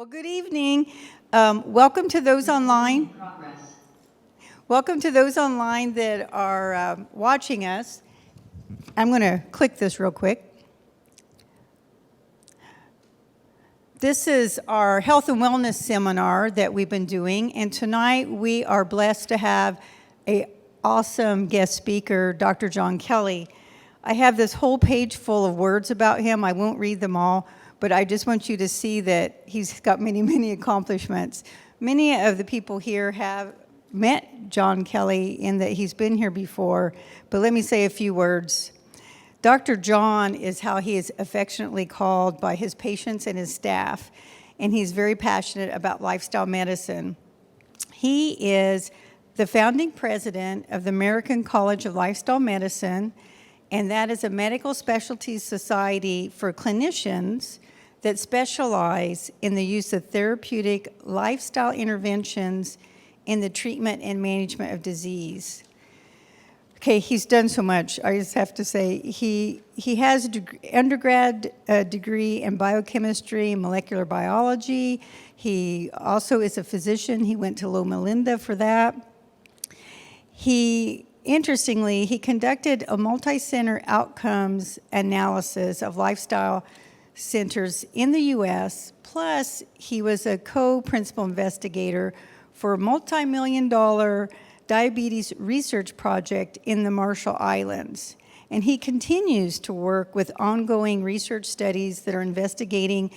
Well, good evening. Welcome to those online. Welcome to those online that are watching us. I'm going to click this real quick. This is our health and wellness seminar that we've been doing, and tonight we are blessed to have an awesome guest speaker, Dr. John Kelly. I have this whole page full of words about him. I won't read them all, but I just want you to see that he's got many, many accomplishments. Many of the people here have met John Kelly in that he's been here before, but let me say a few words. Dr. John is how he is affectionately called by his patients and his staff, and he's very passionate about lifestyle medicine. He is the founding president of the American College of Lifestyle Medicine, and that is a medical specialties society for clinicians that specialize in the use of therapeutic lifestyle interventions in the treatment and management of disease. Okay, he's done so much. I just have to say, he has an undergrad degree in biochemistry and molecular biology. He also is a physician. He went to Loma Linda for that. Interestingly, he conducted a multi-center outcomes analysis of lifestyle centers in the U.S., plus he was a co-principal investigator for a multi-million-dollar diabetes research project in the Marshall Islands. And he continues to work with ongoing research studies that are investigating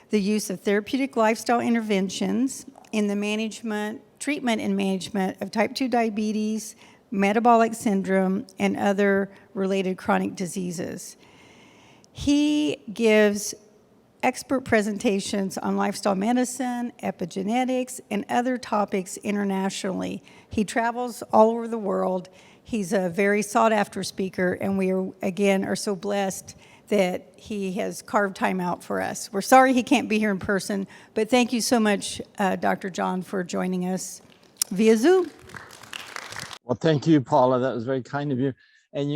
the use of therapeutic lifestyle interventions in the treatment and management of type 2 diabetes, metabolic syndrome, and other related chronic diseases. He gives expert presentations on lifestyle medicine, epigenetics, and other topics internationally. He travels all over the world. He's a very sought-after speaker, and we are so blessed that he has carved time out for us. We're sorry he can't be here in person, but thank you so much, Dr. John, for joining us via Zoom. Well, thank you, Paula. That was very kind of you. And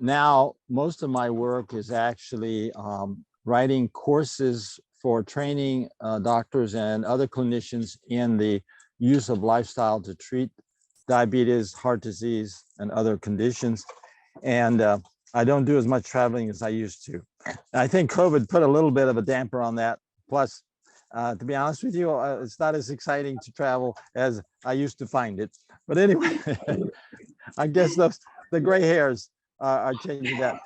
now most of my work is actually writing courses for training doctors and other clinicians in the use of lifestyle to treat diabetes, heart disease, and other conditions. And I don't do as much traveling as I used to. I think COVID put a little bit of a damper on that. Plus, to be honest with you, it's not as exciting to travel as I used to find it. But anyway, I guess the gray hairs are changing that.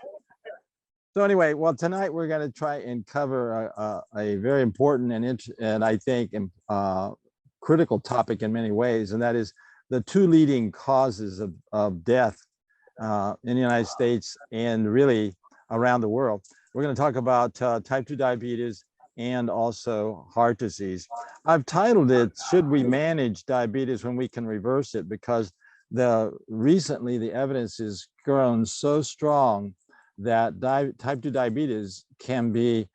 So anyway, well, tonight we're going to try and cover a very important and I think critical topic in many ways, and that is the two leading causes of death in the United States and really around the world. We're going to talk about type 2 diabetes and also heart disease. I've titled it, Should We Manage Diabetes When We Can Reverse It? Because recently the evidence has grown so strong that type 2 diabetes can be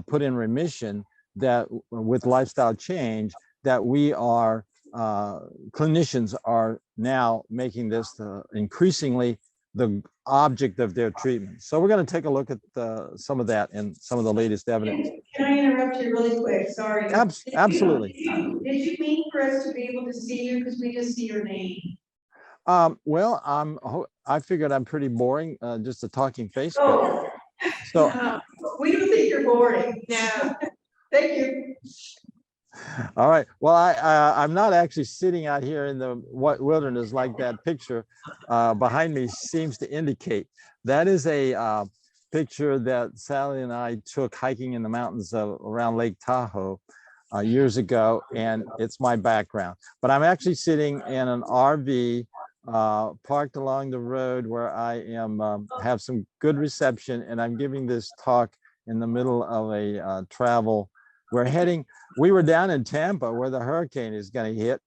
put in remission that with lifestyle change, that we are, clinicians are now making this increasingly the object of their treatment. So we're going to take a look at some of that and some of the latest evidence. Can I interrupt you really quick? Sorry. Absolutely. Did you mean for us to be able to see you because we just see your name? Well, I figured I'm pretty boring, just a talking face. Oh, so we don't think you're boring. No. Thank you. All right. Well, I'm not actually sitting out here in the wilderness like that picture behind me seems to indicate. That is a picture that Sally and I took hiking in the mountains around Lake Tahoe years ago, and it's my background. But I'm actually sitting in an RV parked along the road where I have some good reception, and I'm giving this talk in the middle of a travel. We were down in Tampa where the hurricane is going to hit,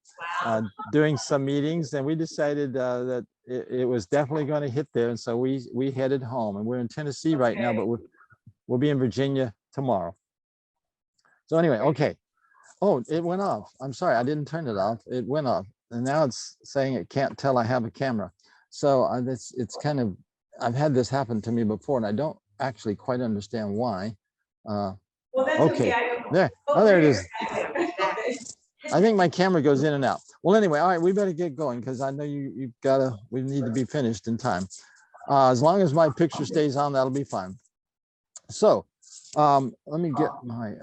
doing some meetings, and we decided that it was definitely going to hit there. And so we headed home, and we're in Tennessee right now, but we'll be in Virginia tomorrow. So anyway, okay. Oh, it went off. I'm sorry, I didn't turn it off. It went off. And now it's saying it can't tell I have a camera. So it's kind of, I've had this happen to me before, and I don't actually quite understand why. Well, that's Okay. okay. I don't. There. Oh, there it is. I think my camera goes in and out. Well, anyway, all right, we better get going because I know you've gotta, we need to be finished in time. As long as my picture stays on, that'll be fine. So let me get my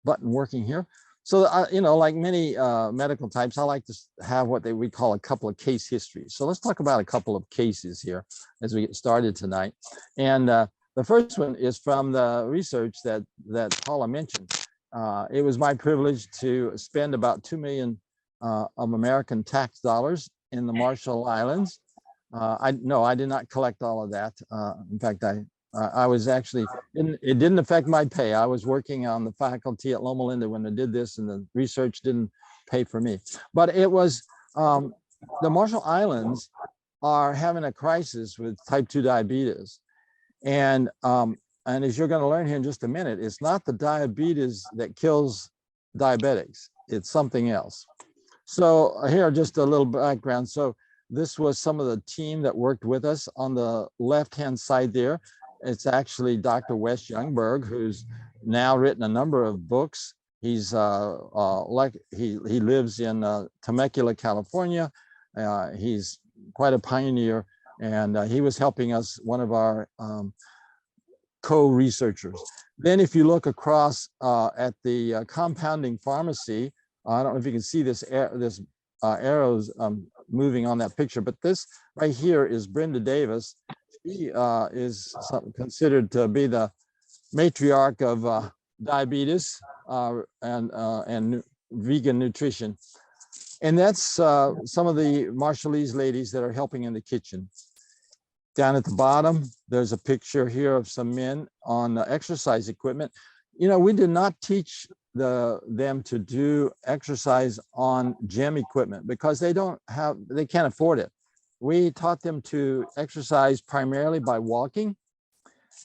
button working here. So, you know, like many medical types, I like to have what we call a couple of case histories. So let's talk about a couple of cases here as we get started tonight. And the first one is from the research that Paula mentioned. It was my privilege to spend about 2 million of American tax dollars in the Marshall Islands. I did not collect all of that. In fact, I was actually, it didn't affect my pay. I was working on the faculty at Loma Linda when I did this, and the research didn't pay for me. But it was, the Marshall Islands are having a crisis with type 2 diabetes. And as you're going to learn here in just a minute, it's not the diabetes that kills diabetics. It's something else. So here, just a little background. So this was some of the team that worked with us. On the left-hand side there, it's actually Dr. Wes Youngberg, who's now written a number of books. He's he lives in Temecula, California. He's quite a pioneer, and he was helping us, one of our co-researchers. Then if you look across at the compounding pharmacy, I don't know if you can see this arrows moving on that picture, but this right here is Brenda Davis. She is considered to be the matriarch of diabetes and vegan nutrition. And that's some of the Marshallese ladies that are helping in the kitchen. Down at the bottom, there's a picture here of some men on exercise equipment. You know, we did not teach them to do exercise on gym equipment because they can't afford it. We taught them to exercise primarily by walking,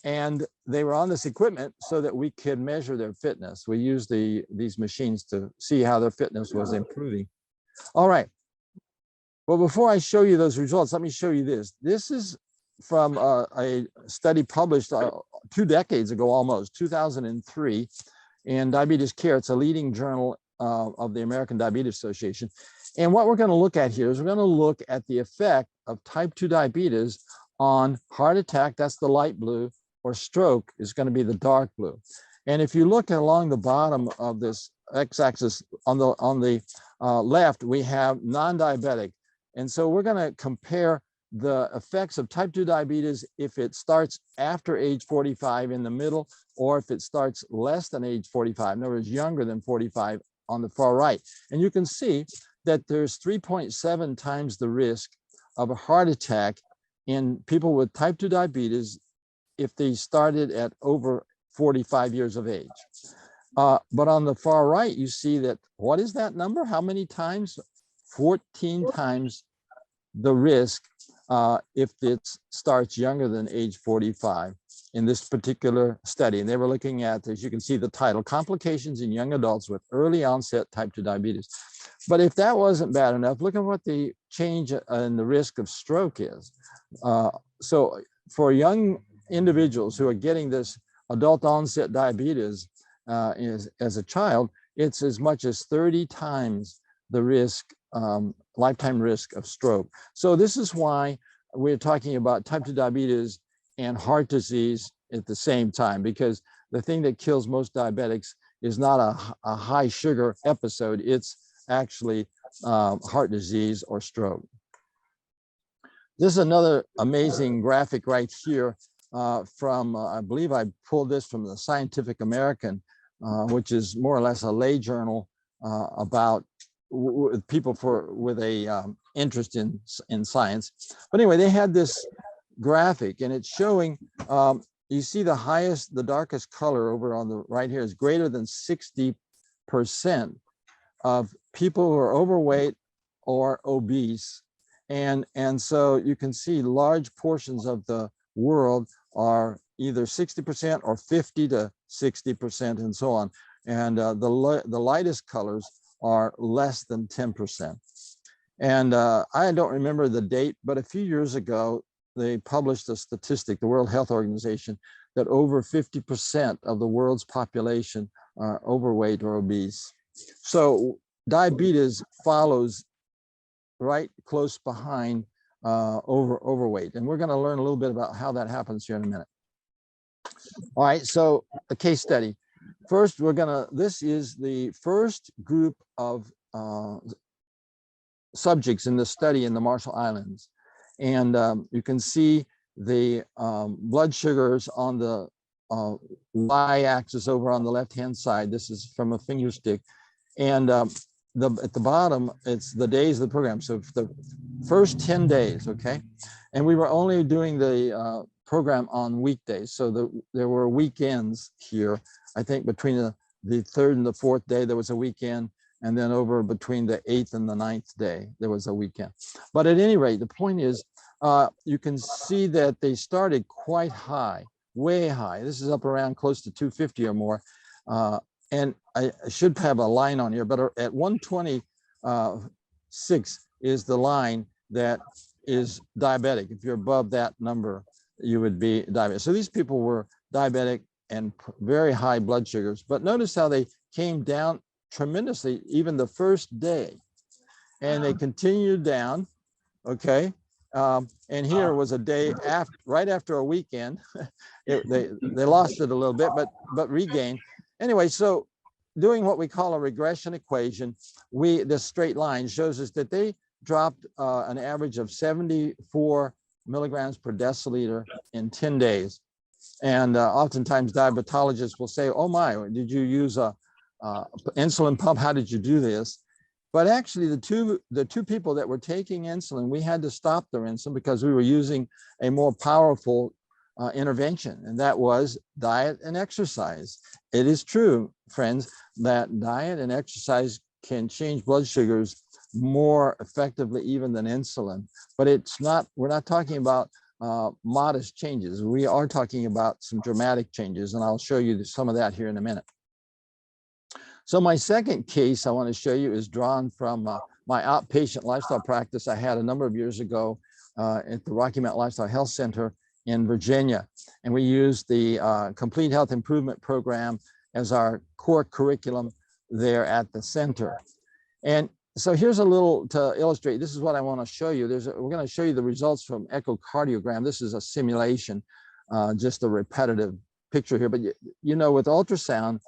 and they were on this equipment so that we could measure their fitness. We used these machines to see how their fitness was improving. All right. Well, before I show you those results, let me show you this. This is from a study published 2 decades ago, almost 2003, in Diabetes Care. It's a leading journal of the American Diabetes Association. And what we're going to look at here is we're going to look at the effect of type 2 diabetes on heart attack, that's the light blue, or stroke is going to be the dark blue. And if you look along the bottom of this x-axis, on the left, we have non-diabetic. And so we're going to compare the effects of type 2 diabetes if it starts after age 45 in the middle, or if it starts less than age 45, in other words, younger than 45 on the far right. And you can see that there's 3.7 times the risk of a heart attack in people with type 2 diabetes if they started at over 45 years of age. But on the far right, you see that, what is that number? How many times? 14 times the risk if it starts younger than age 45 in this particular study. And they were looking at, as you can see the title, Complications in Young Adults with Early Onset Type 2 Diabetes. But if that wasn't bad enough, look at what the change in the risk of stroke is. So for young individuals who are getting this adult onset diabetes as a child, it's as much as 30 times the risk, lifetime risk of stroke. So this is why we're talking about type 2 diabetes and heart disease at the same time, because the thing that kills most diabetics is not a high sugar episode, it's actually heart disease or stroke. This is another amazing graphic right here from, I believe I pulled this from the Scientific American, which is more or less a lay journal about people with a interest in science. But anyway, they had this graphic, and it's showing, you see the darkest color over on the right here is greater than 60% of people who are overweight or obese. And so you can see large portions of the world are either 60% or 50 to 60% and so on. And the lightest colors are less than 10%. And I don't remember the date, but a few years ago, they published a statistic, the World Health Organization, that over 50% of the world's population are overweight or obese. So diabetes follows right close behind overweight. And we're going to learn a little bit about how that happens here in a minute. All right, so a case study. First, this is the first group of subjects in the study in the Marshall Islands. And you can see the blood sugars on the y-axis over on the left-hand side. This is from a finger stick. And at the bottom, it's the days of the program. So the first 10 days, okay? And we were only doing the program on weekdays. So there were weekends here. I think between the third and the fourth day, there was a weekend. And then over between the 8th and the 9th day, there was a weekend. But at any rate, the point is, you can see that they started quite high, way high. This is up around close to 250 or more. And I should have a line on here, but at 126 is the line that is diabetic. If you're above that number, you would be diabetic. So these people were diabetic and very high blood sugars. But notice how they came down tremendously even the first day, and they continued down. Okay, and here was a day after, right after a weekend. They lost it a little bit, but regained. Anyway, so doing what we call a regression equation, this straight line shows us that they dropped an average of 74 milligrams per deciliter in 10 days. And oftentimes diabetologists will say, oh my, did you use a insulin pump? How did you do this? But actually the two people that were taking insulin, we had to stop their insulin because we were using a more powerful intervention, and that was diet and exercise. It is true, friends, that diet and exercise can change blood sugars more effectively even than insulin, but we're not talking about modest changes. We are talking about some dramatic changes, and I'll show you some of that here in a minute. So my second case I want to show you is drawn from my outpatient lifestyle practice I had a number of years ago at the Rocky Mountain Lifestyle Health Center in Virginia. And we used the Complete Health Improvement Program as our core curriculum there at the center. And so here's a little to illustrate. This is what I want to show you. We're going to show you the results from echocardiogram. This is a simulation, just a repetitive picture here. But you know, with ultrasound,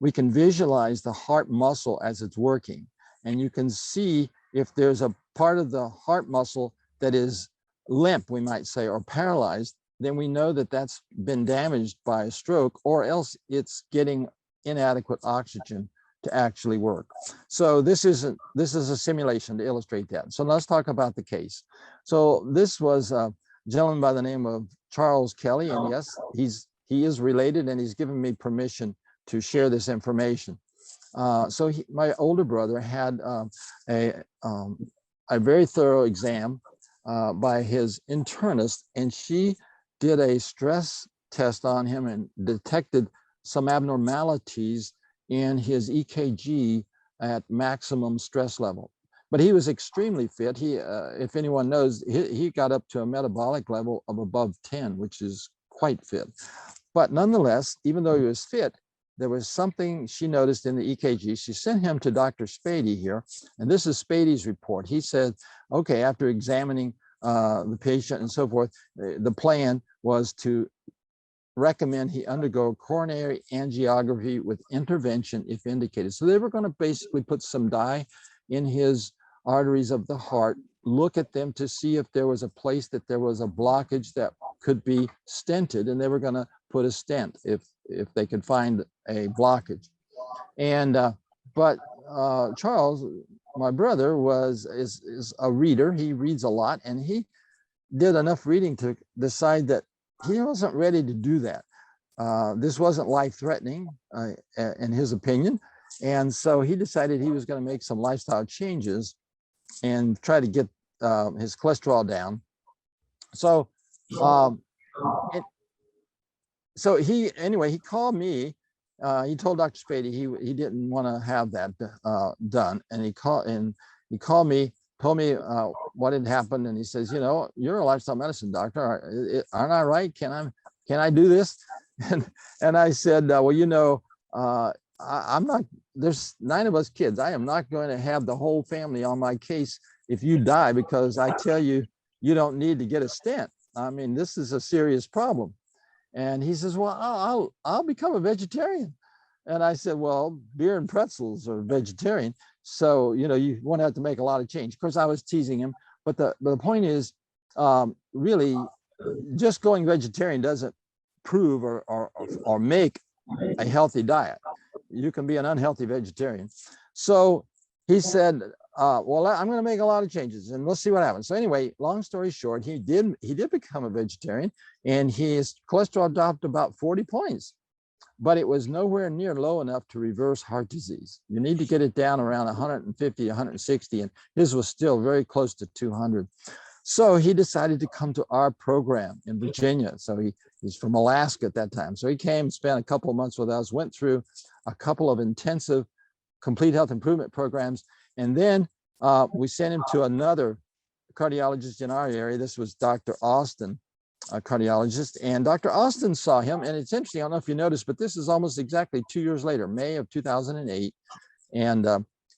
we can visualize the heart muscle as it's working. And you can see if there's a part of the heart muscle that is limp, we might say, or paralyzed, then we know that that's been damaged by a stroke, or else it's getting inadequate oxygen to actually work. So this is a simulation to illustrate that. So let's talk about the case. So this was a gentleman by the name of Charles Kelly, and yes, he is related, and he's given me permission to share this information. So my older brother had a very thorough exam by his internist, and she did a stress test on him and detected some abnormalities in his EKG at maximum stress level. But he was extremely fit. He, if anyone knows, he got up to a metabolic level of above 10, which is quite fit. But nonetheless, even though he was fit, there was something she noticed in the EKG. She sent him to Dr. Spady here, and this is Spady's report. He said, okay, after examining the patient and so forth, the plan was to recommend he undergo coronary angiography with intervention if indicated. So they were going to basically put some dye in his arteries of the heart, look at them to see if there was a place that there was a blockage that could be stented, and they were going to put a stent if they could find a blockage. And but Charles, my brother, is a reader. He reads a lot, and he did enough reading to decide that he wasn't ready to do that. This wasn't life-threatening in his opinion, and so he decided he was going to make some lifestyle changes and try to get his cholesterol down. So so he called me. He told Dr. Spady he didn't want to have that done, and he called me, told me what had happened, and he says, you know, you're a lifestyle medicine doctor, aren't I right? Can I do this? And I said, well, I'm not, there's 9 of us kids. I am not going to have the whole family on my case if you die, because I tell you, you don't need to get a stent. I mean, this is a serious problem. And he says, well, I'll become a vegetarian. And I said, well, beer and pretzels are vegetarian. So, you won't have to make a lot of change. Of course, I was teasing him. But the point is, really, just going vegetarian doesn't prove or make a healthy diet. You can be an unhealthy vegetarian. So he said, well, I'm going to make a lot of changes and let's see what happens. So anyway, long story short, he did become a vegetarian, and his cholesterol dropped about 40 points, but it was nowhere near low enough to reverse heart disease. You need to get it down around 150, 160, and his was still very close to 200. So he decided to come to our program in Virginia. So he's from Alaska at that time. So he came, spent a couple of months with us, went through a couple of intensive complete health improvement programs. And then we sent him to another cardiologist in our area. This was Dr. Austin, a cardiologist. And Dr. Austin saw him. And it's interesting, I don't know if you noticed, but this is almost exactly 2 years later, May of 2008. And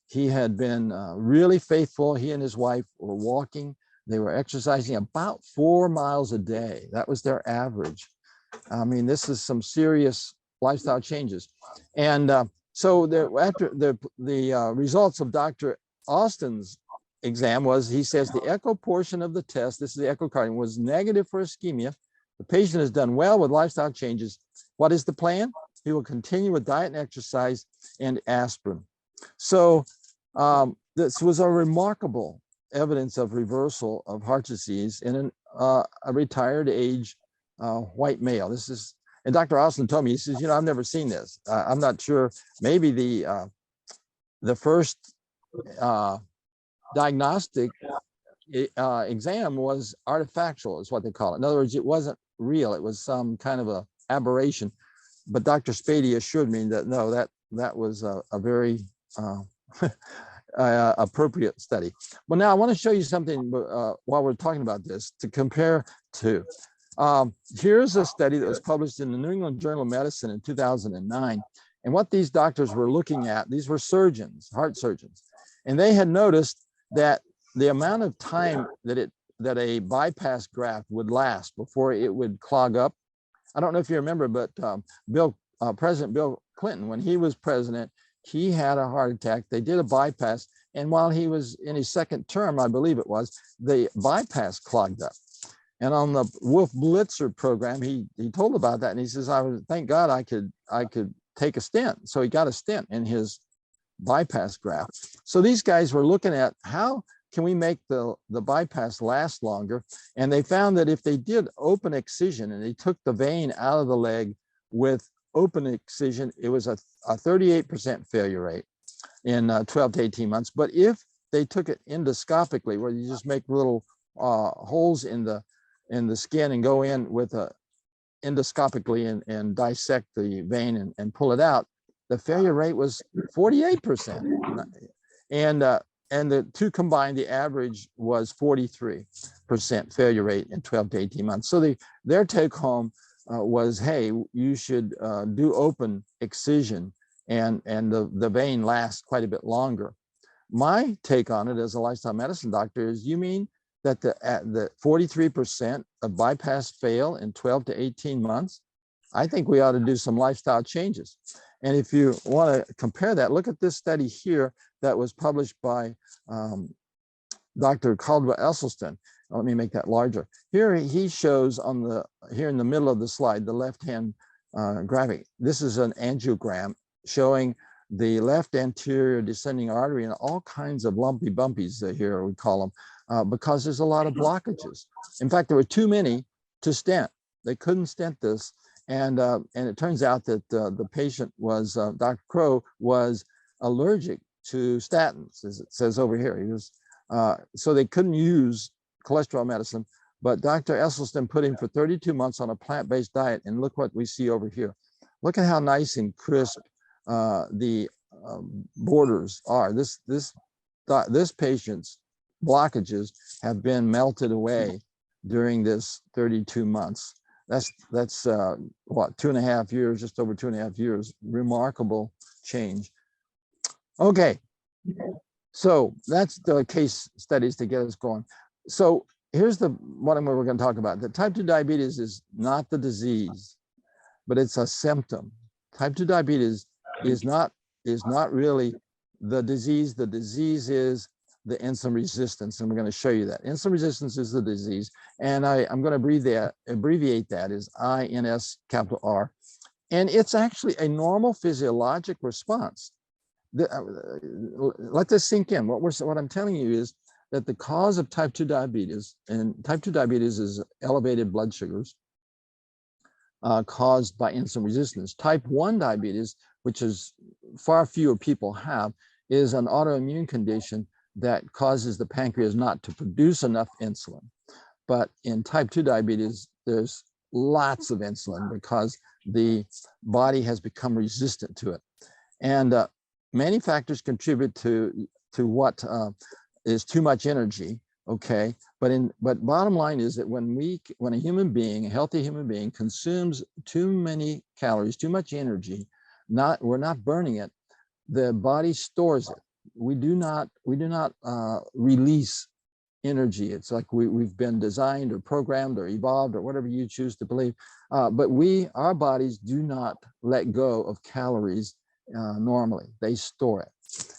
he had been really faithful. He and his wife were walking. They were exercising about 4 miles a day. That was their average. I mean, this is some serious lifestyle changes. And so after the results of Dr. Austin's exam was, he says the echo portion of the test, this is the echocardiogram, was negative for ischemia. The patient has done well with lifestyle changes. What is the plan? He will continue with diet and exercise and aspirin. So this was a remarkable evidence of reversal of heart disease in a retired age white male. This is, and Dr. Austin told me, he says, I've never seen this. I'm not sure, maybe the first diagnostic exam was artifactual, is what they call it. In other words, it wasn't real. It was some kind of a aberration. But Dr. Spady assured me that no, that was a very appropriate study. Well, now I want to show you something while we're talking about this to compare to. Here's a study that was published in the New England Journal of Medicine in 2009. And what these doctors were looking at, these were surgeons, heart surgeons, and they had noticed that the amount of time that a bypass graft would last before it would clog up. I don't know if you remember, but President Bill Clinton, when he was president, he had a heart attack. They did a bypass. And while he was in his second term, I believe it was, the bypass clogged up. And on the Wolf Blitzer program, he told about that. And he says, thank God I could take a stent. So he got a stent in his bypass graft. So these guys were looking at how can we make the bypass last longer? And they found that if they did open excision and they took the vein out of the leg with open excision, it was a 38% failure rate in 12 to 18 months. But if they took it endoscopically, where you just make little holes in the skin and go in with endoscopically and dissect the vein and pull it out, the failure rate was 48%. And the two combined, the average was 43% failure rate in 12 to 18 months. So their take home was, hey, you should do open excision and the vein lasts quite a bit longer. My take on it as a lifestyle medicine doctor is, you mean that the 43% of bypass fail in 12 to 18 months? I think we ought to do some lifestyle changes. And if you want to compare that, look at this study here that was published by Dr. Caldwell Esselstyn. Let me make that larger. Here he shows here in the middle of the slide, the left-hand graphic. This is an angiogram showing the left anterior descending artery and all kinds of lumpy bumpies here, we call them, because there's a lot of blockages. In fact, there were too many to stent. They couldn't stent this. And it turns out that the patient was, Dr. Crow was allergic to statins, as it says over here. He was, so they couldn't use cholesterol medicine, but Dr. Esselstyn put him for 32 months on a plant-based diet, and look what we see over here. Look at how nice and crisp the borders are. This patient's blockages have been melted away during this 32 months. that's what, 2.5 years, just over 2.5 years, remarkable change. Okay, so that's the case studies to get us going. So here's what we're going to talk about. The type 2 diabetes is not the disease, but it's a symptom. Type 2 diabetes is not really the disease. The disease is the insulin resistance, and we're going to show you that. Insulin resistance is the disease, and I'm going to abbreviate that as INS capital R. And it's actually a normal physiologic response. Let this sink in. What I'm telling you is that the cause of type 2 diabetes, and type 2 diabetes is elevated blood sugars caused by insulin resistance. Type 1 diabetes, which is far fewer people have, is an autoimmune condition that causes the pancreas not to produce enough insulin. But in type 2 diabetes, there's lots of insulin because the body has become resistant to it. And many factors contribute to what is too much energy, okay? But bottom line is that when a human being, a healthy human being, consumes too many calories, too much energy, we're not burning it, the body stores it. We do not release energy. It's like we've been designed or programmed or evolved or whatever you choose to believe. But our bodies do not let go of calories normally. They store it.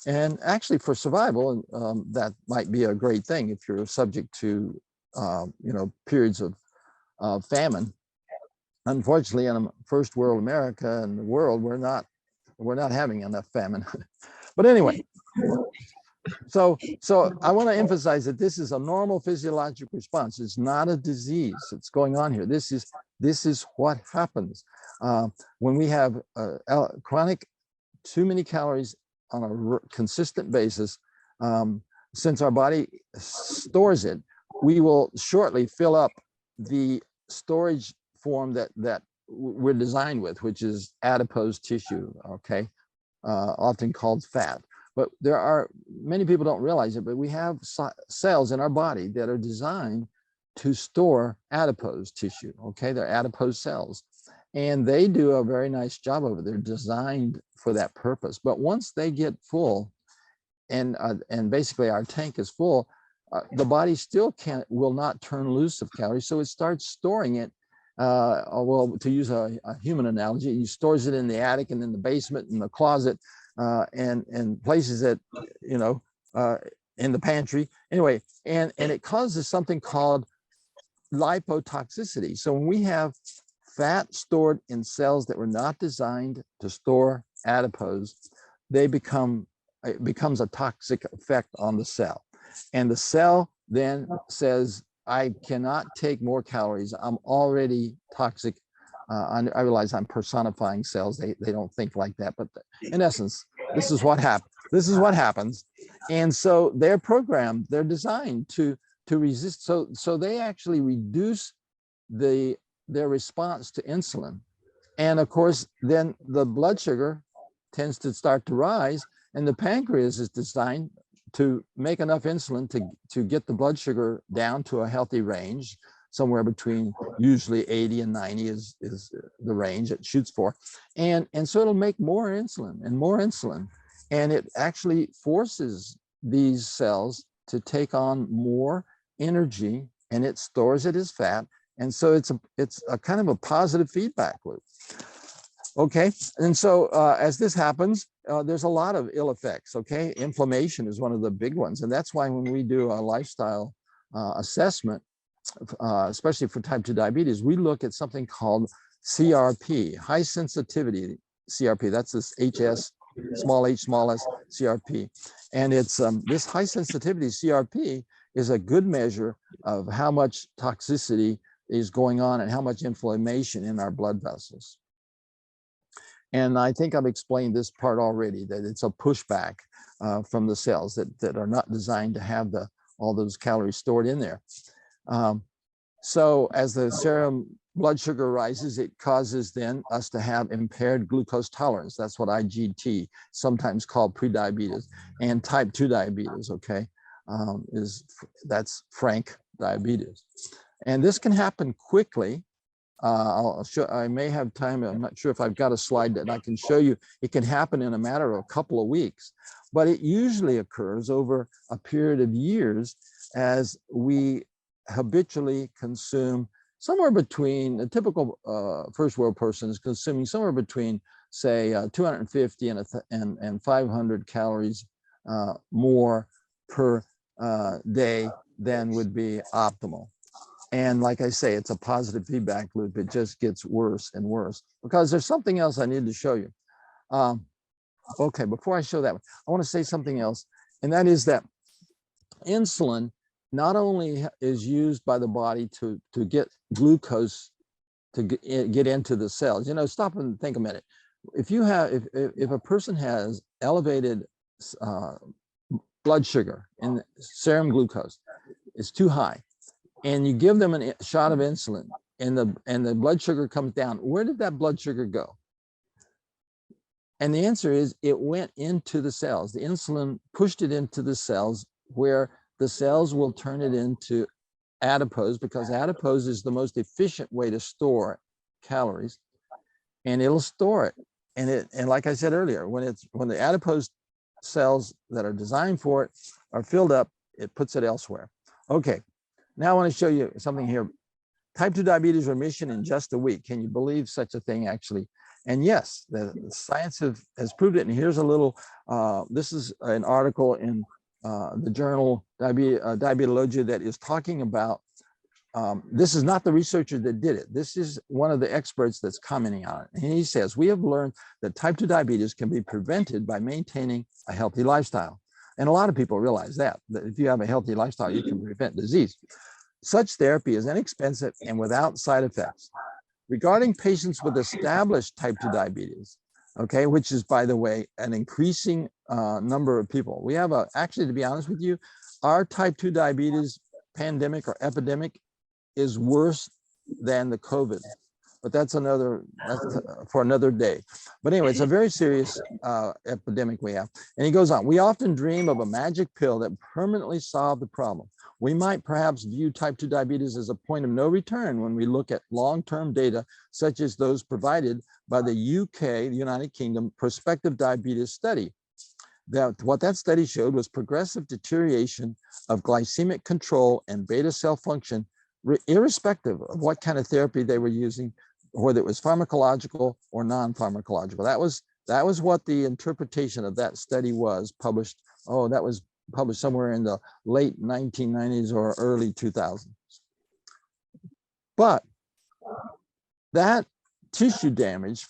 And actually for survival, that might be a great thing if you're subject to periods of famine. Unfortunately, in first world America and the world, we're not having enough famine. But anyway, so I want to emphasize that this is a normal physiologic response. It's not a disease that's going on here. This is what happens when we have chronic too many calories on a consistent basis. Since our body stores it, we will shortly fill up the storage form that we're designed with, which is adipose tissue, okay, often called fat. But many people don't realize it, but we have cells in our body that are designed to store adipose tissue, okay? They're adipose cells. And they do a very nice job of it. They're designed for that purpose. But once they get full, and basically our tank is full, the body still will not turn loose of calories. So it starts storing it. Well, to use a human analogy, it stores it in the attic and in the basement and the closet and places that, in the pantry. Anyway, and it causes something called lipotoxicity. So when we have fat stored in cells that were not designed to store adipose, it becomes a toxic effect on the cell. And the cell then says, I cannot take more calories. I'm already toxic. I realize I'm personifying cells. They don't think like that, but in essence, this is what happens. This is what happens. And so they're programmed, they're designed to resist. So they actually reduce their response to insulin. And of course, then the blood sugar tends to start to rise, and the pancreas is designed to make enough insulin to get the blood sugar down to a healthy range, somewhere between usually 80 and 90 is the range it shoots for. And so it'll make more insulin and more insulin. And it actually forces these cells to take on more energy, and it stores it as fat. And so it's a kind of a positive feedback loop. Okay, and so as this happens, there's a lot of ill effects, okay? Inflammation is one of the big ones. And that's why when we do a lifestyle assessment, especially for type 2 diabetes, we look at something called CRP, high sensitivity CRP. That's this HS, small h, small s, CRP. And it's this high sensitivity CRP is a good measure of how much toxicity is going on and how much inflammation in our blood vessels. And I think I've explained this part already, that it's a pushback from the cells that are not designed to have all those calories stored in there. So as the serum blood sugar rises, it causes then us to have impaired glucose tolerance. That's what IGT, sometimes called prediabetes, and type 2 diabetes, okay, that's frank diabetes. And this can happen quickly. I'll show, I may have time. I'm not sure if I've got a slide that I can show you. It can happen in a matter of a couple of weeks, but it usually occurs over a period of years as we habitually consume somewhere between, a typical first world person is consuming somewhere between, say, 250 and 500 calories more per day than would be optimal. And like I say, it's a positive feedback loop. It just gets worse and worse because there's something else I need to show you. Okay, before I show that, I want to say something else, and that is that insulin not only is used by the body to get glucose to get into the cells. You know, stop and think a minute. If you have, if a person has elevated blood sugar and serum glucose is too high, and you give them a shot of insulin, and the blood sugar comes down, where did that blood sugar go? And the answer is it went into the cells. The insulin pushed it into the cells where the cells will turn it into adipose, because adipose is the most efficient way to store calories, and it'll store it. And like I said earlier, when the adipose cells that are designed for it are filled up, it puts it elsewhere. Okay, now I want to show you something here. Type 2 diabetes remission in just a week. Can you believe such a thing actually? And yes, the science has proved it. And here's a little, this is an article in the journal Diabetologia that is talking about, this is not the researcher that did it. This is one of the experts that's commenting on it. And he says, we have learned that type 2 diabetes can be prevented by maintaining a healthy lifestyle. And a lot of people realize that if you have a healthy lifestyle, you can prevent disease. Such therapy is inexpensive and without side effects. Regarding patients with established type 2 diabetes, okay, which is, by the way, an increasing number of people. We have actually, to be honest with you, our type 2 diabetes pandemic or epidemic is worse than the COVID, but that's for another day. But anyway, it's a very serious epidemic we have. And he goes on, we often dream of a magic pill that permanently solved the problem. We might perhaps view type 2 diabetes as a point of no return when we look at long-term data, such as those provided by the UK, the United Kingdom, Prospective Diabetes Study. What that study showed was progressive deterioration of glycemic control and beta cell function, irrespective of what kind of therapy they were using, whether it was pharmacological or non-pharmacological. That was what the interpretation of that study was, published. Oh, that was published somewhere in the late 1990s or early 2000s. But that tissue damage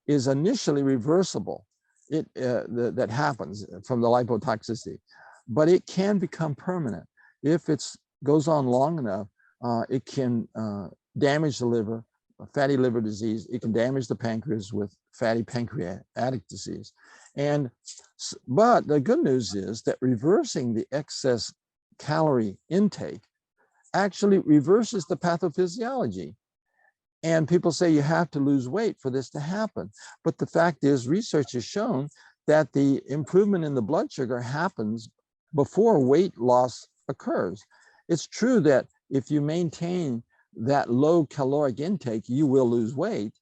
is initially reversible. That happens from the lipotoxicity, but it can become permanent. If it goes on long enough, it can damage the liver, fatty liver disease. It can damage the pancreas with fatty pancreatic disease. But the good news is that reversing the excess calorie intake actually reverses the pathophysiology. And people say you have to lose weight for this to happen. But the fact is, research has shown that the improvement in the blood sugar happens before weight loss occurs. It's true that if you maintain that low caloric intake, you will lose weight,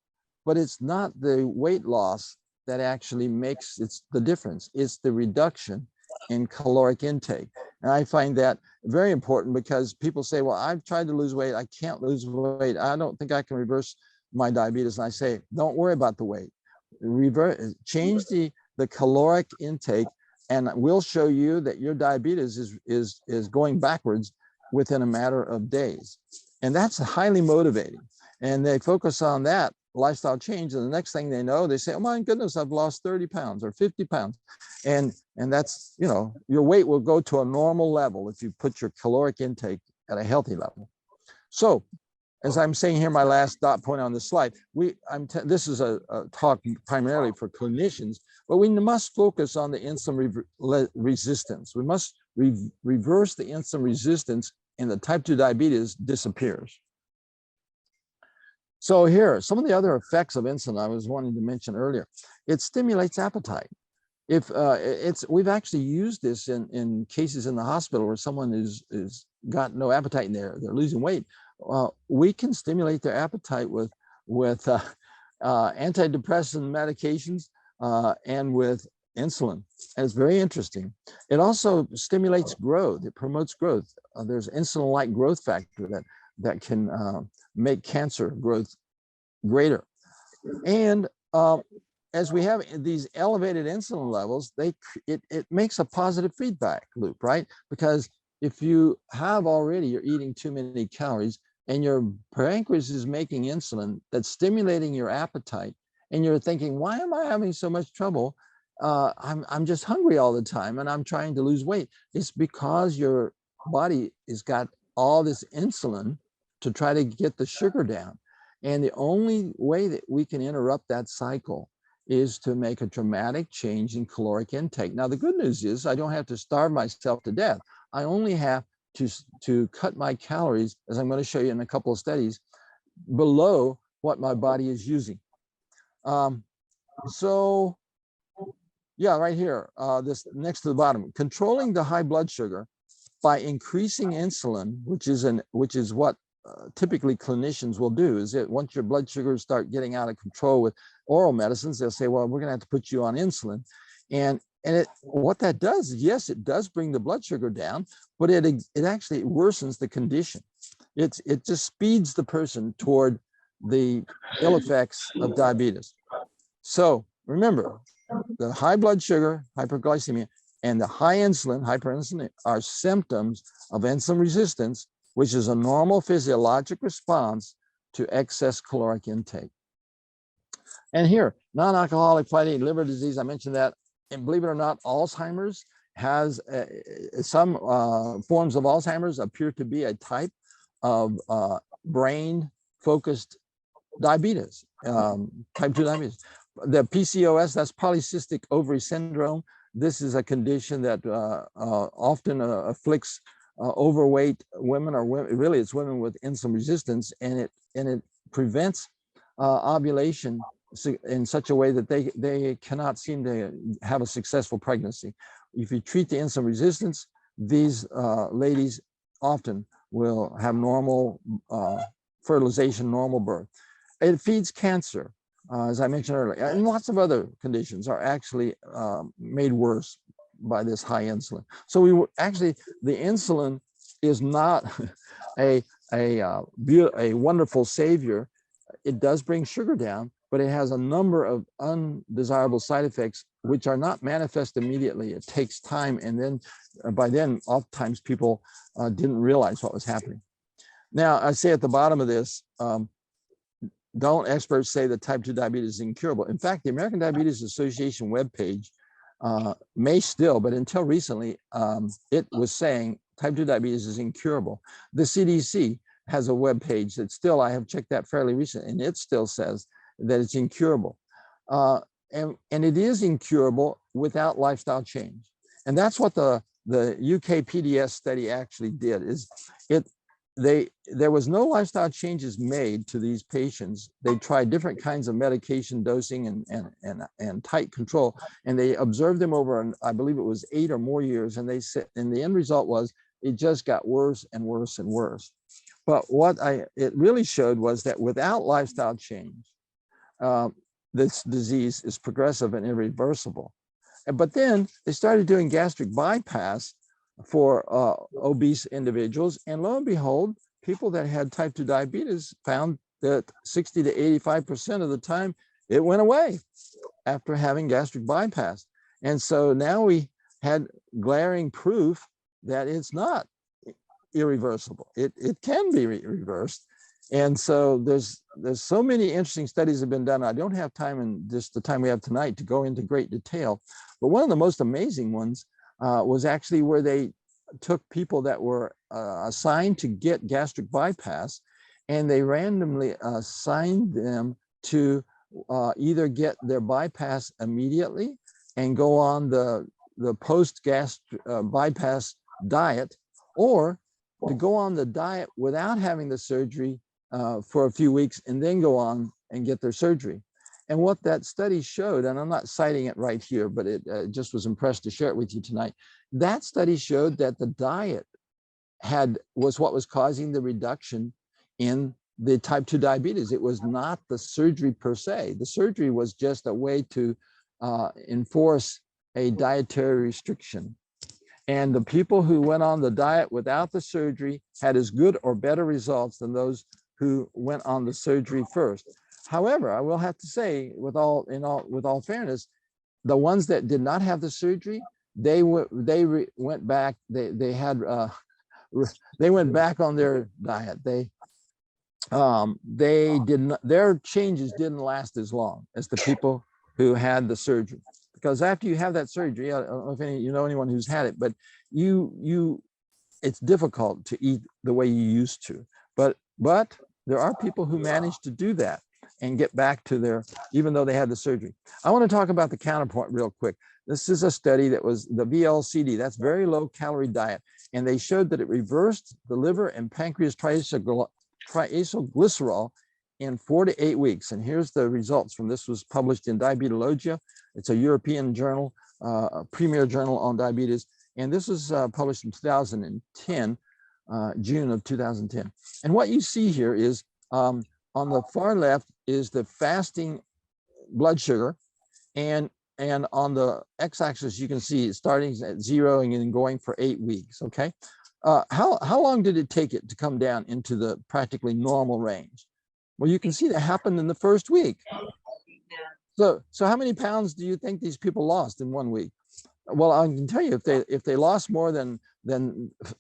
but it's not the weight loss that actually makes the difference. It's the reduction in caloric intake. And I find that very important because people say, well, I've tried to lose weight. I can't lose weight. I don't think I can reverse my diabetes. And I say, don't worry about the weight. Change the caloric intake, and we'll show you that your diabetes is going backwards within a matter of days. And that's highly motivating. And they focus on that lifestyle change, and the next thing they know, they say, oh my goodness, I've lost 30 pounds or 50 pounds. And that's, you know, your weight will go to a normal level if you put your caloric intake at a healthy level. So as I'm saying here, my last dot point on the slide, this is a talk primarily for clinicians, but we must focus on the insulin resistance. We must reverse the insulin resistance, and the type 2 diabetes disappears. So here are some of the other effects of insulin I was wanting to mention earlier. It stimulates appetite. We've actually used this in cases in the hospital where someone is got no appetite and they're losing weight. we can stimulate their appetite with antidepressant medications and with insulin. And it's very interesting. It also stimulates growth. It promotes growth. There's insulin-like growth factor that can make cancer growth greater. And as we have these elevated insulin levels, it makes a positive feedback loop, right? Because if you have already, you're eating too many calories and your pancreas is making insulin that's stimulating your appetite, and you're thinking, why am I having so much trouble? I'm just hungry all the time and I'm trying to lose weight. It's because your body has got all this insulin to try to get the sugar down. And the only way that we can interrupt that cycle is to make a dramatic change in caloric intake. Now, the good news is I don't have to starve myself to death. I only have to cut my calories, as I'm going to show you in a couple of studies, below what my body is using. So yeah, right here, this next to the bottom, controlling the high blood sugar by increasing insulin, which is what typically clinicians will do, is that once your blood sugars start getting out of control with oral medicines, they'll say, well, we're going to have to put you on insulin. And what that does is, yes, it does bring the blood sugar down, but it actually worsens the condition. It just speeds the person toward the ill effects of diabetes. So remember, the high blood sugar, hyperglycemia, and the high insulin, hyperinsulin, are symptoms of insulin resistance, which is a normal physiologic response to excess caloric intake. And here, non-alcoholic fatty liver disease, I mentioned that. And believe it or not, Alzheimer's has some forms of Alzheimer's appear to be a type of brain-focused diabetes, type 2 diabetes. The PCOS, that's polycystic ovary syndrome. This is a condition that often afflicts overweight women, or women, really it's women with insulin resistance, and it prevents ovulation in such a way that they cannot seem to have a successful pregnancy. If you treat the insulin resistance, these ladies often will have normal fertilization, normal birth. It feeds cancer, as I mentioned earlier, and lots of other conditions are actually made worse by this high insulin. So the insulin is not a wonderful savior. It does bring sugar down, but it has a number of undesirable side effects which are not manifest immediately. It takes time, and then by then, oftentimes people didn't realize what was happening. Now, I say at the bottom of this, don't experts say that type 2 diabetes is incurable? In fact, the American Diabetes Association webpage may still, but until recently, it was saying type 2 diabetes is incurable. The CDC has a webpage that still, I have checked that fairly recently, and it still says that it's incurable. And it is incurable without lifestyle change. And that's what the UK PDS study actually did, is there was no lifestyle changes made to these patients. They tried different kinds of medication dosing and tight control, and they observed them over, I believe it was 8 or more years, and they said, and the end result was it just got worse and worse and worse. But what it really showed was that without lifestyle change, this disease is progressive and irreversible. But then they started doing gastric bypass for obese individuals, and lo and behold, people that had type 2 diabetes found that 60 to 85% of the time it went away after having gastric bypass. And so now we had glaring proof that it's not irreversible. It can be reversed. And so there's so many interesting studies have been done. I don't have time in just the time we have tonight to go into great detail, but one of the most amazing ones was actually where they took people that were assigned to get gastric bypass, and they randomly assigned them to either get their bypass immediately and go on the post-gastric bypass diet, or to go on the diet without having the surgery for a few weeks and then go on and get their surgery. And what that study showed, and I'm not citing it right here, but it just was impressed to share it with you tonight. That study showed that the diet was what was causing the reduction in the type 2 diabetes. It was not the surgery per se. The surgery was just a way to enforce a dietary restriction. And the people who went on the diet without the surgery had as good or better results than those who went on the surgery first. However, I will have to say, with all fairness, the ones that did not have the surgery, they went back. They went back on their diet. They didn't. Their changes didn't last as long as the people who had the surgery. Because after you have that surgery, I don't know if you know anyone who's had it, but it's difficult to eat the way you used to. But there are people who manage to do that and get back to their, even though they had the surgery. I want to talk about the counterpoint real quick. This is a study that was the VLCD, that's very low calorie diet. And they showed that it reversed the liver and pancreas triacylglycerol in 4 to 8 weeks. And here's the results from this. Was published in Diabetologia. It's a European journal, a premier journal on diabetes. And this was published in 2010, June of 2010. And what you see here is on the far left is the fasting blood sugar. And on the x-axis, you can see it starting at 0 and then going for 8 weeks, okay? How long did it take it to come down into the practically normal range? Well, you can see that happened in the first week. So how many pounds do you think these people lost in 1 week? Well, I can tell you, if they lost more than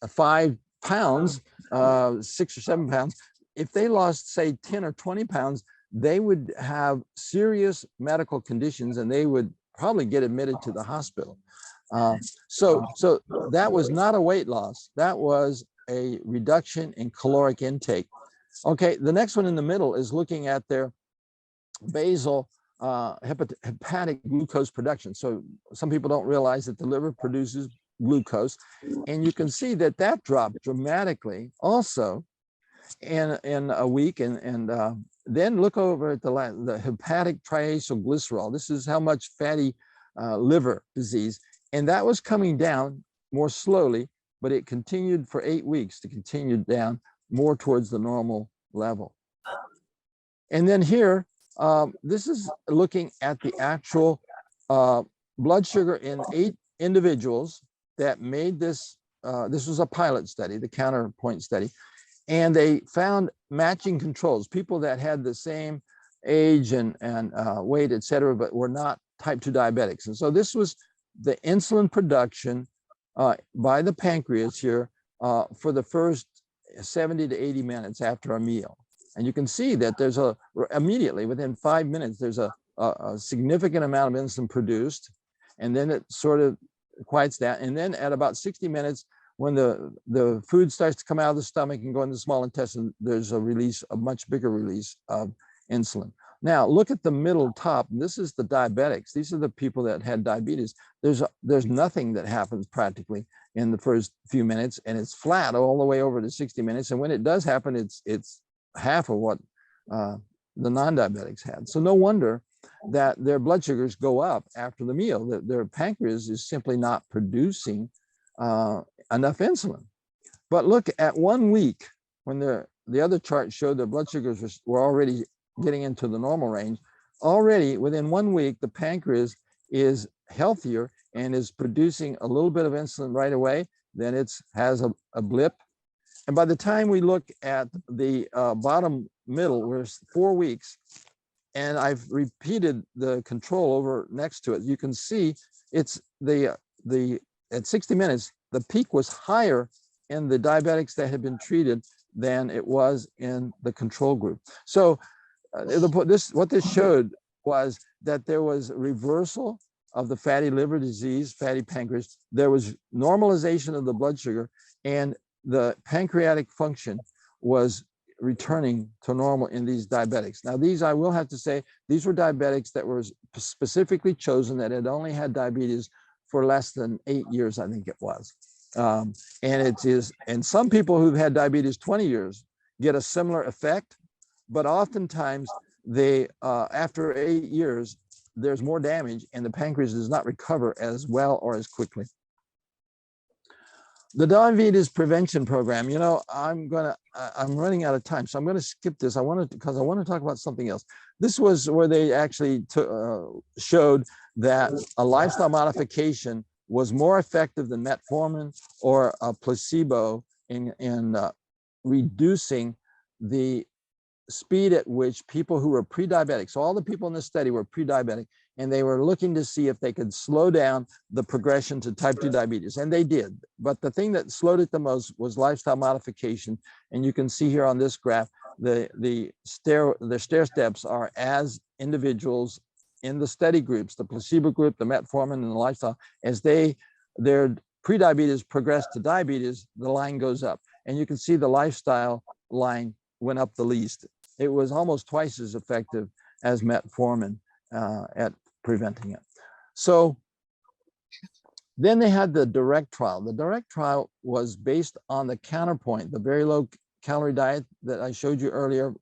5 pounds, 6 or 7 pounds, if they lost, say, 10 or 20 pounds, they would have serious medical conditions and they would probably get admitted to the hospital. So that was not a weight loss. That was a reduction in caloric intake. Okay, the next one in the middle is looking at their basal hepatic glucose production. So some people don't realize that the liver produces glucose, and you can see that that dropped dramatically also in a week. And then look over at the hepatic triacylglycerol. This is how much fatty liver disease, and that was coming down more slowly, but it continued for 8 weeks to continue down more towards the normal level. And then here, this is looking at the actual blood sugar in 8 individuals that made this. This was a pilot study, the counterpoint study, and they found matching controls, people that had the same age and weight, et cetera, but were not type 2 diabetics. And so this was the insulin production by the pancreas here for the first 70 to 80 minutes after a meal. And you can see that there's immediately within 5 minutes, there's a significant amount of insulin produced, and then it sort of quiets down. And then at about 60 minutes, when the food starts to come out of the stomach and go into the small intestine, there's a much bigger release of insulin. Now, look at the middle top. This is the diabetics. These are the people that had diabetes. There's nothing that happens practically in the first few minutes, and it's flat all the way over to 60 minutes. And when it does happen, it's half of what the non-diabetics had. So no wonder that their blood sugars go up after the meal. Their pancreas is simply not producing enough insulin. But look at 1 week, when the other chart showed their blood sugars were already getting into the normal range. Already within 1 week, the pancreas is healthier and is producing a little bit of insulin right away. Then it has a blip. And by the time we look at the bottom middle, where it's 4 weeks, and I've repeated the control over next to it, you can see it's at 60 minutes, the peak was higher in the diabetics that had been treated than it was in the control group. So what this showed was that there was reversal of the fatty liver disease, fatty pancreas. There was normalization of the blood sugar, and the pancreatic function was returning to normal in these diabetics. Now, these, I will have to say, these were diabetics that were specifically chosen that had only had diabetes for less than 8 years, I think it was. And some people who've had diabetes 20 years get a similar effect, but oftentimes they, after 8 years, there's more damage and the pancreas does not recover as well or as quickly. The diabetes prevention program, you know, I'm running out of time, so I'm gonna skip this. Because I want to talk about something else. This was where they actually showed that a lifestyle modification was more effective than metformin or a placebo in reducing the speed at which people who were pre-diabetic, so all the people in this study were pre-diabetic, and they were looking to see if they could slow down the progression to type 2 diabetes, and they did. But the thing that slowed it the most was lifestyle modification. And you can see here on this graph, the stair steps are as individuals in the study groups, the placebo group, the metformin, and the lifestyle, as their pre-diabetes progressed to diabetes, the line goes up. And you can see the lifestyle line went up the least. It was almost twice as effective as metformin at preventing it. So then they had the DIRECT trial. The DIRECT trial was based on the Counterpoint, the very low calorie diet that I showed you earlier,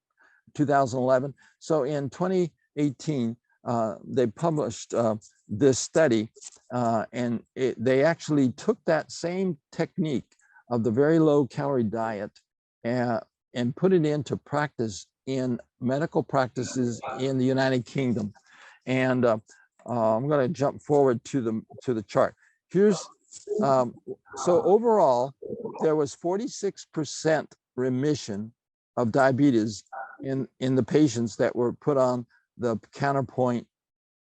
2011. So in 2018, they published this study, and they actually took that same technique of the very low calorie diet and put it into practice in medical practices in the United Kingdom. And I'm going to jump forward to the chart. Here's so overall, there was 46% remission of diabetes in the patients that were put on the Counterpoint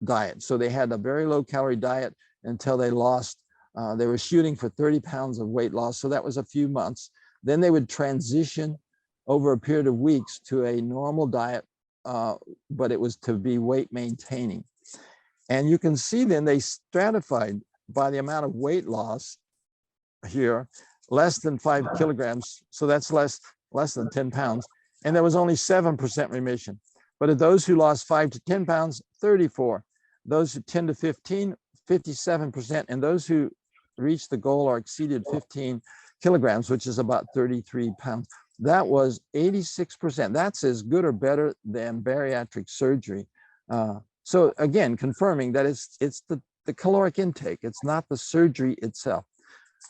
diet. So they had a very low calorie diet until they lost, they were shooting for 30 pounds of weight loss. So that was a few months. Then they would transition over a period of weeks to a normal diet, but it was to be weight maintaining. And you can see then they stratified by the amount of weight loss here, less than 5 kilograms. So that's less than 10 pounds. And there was only 7% remission. But of those who lost 5 to 10 pounds, 34. Those who 10 to 15, 57%. And those who reached the goal or exceeded 15 kilograms, which is about 33 pounds, that was 86%. That's as good or better than bariatric surgery. So again, confirming that it's the caloric intake, it's not the surgery itself.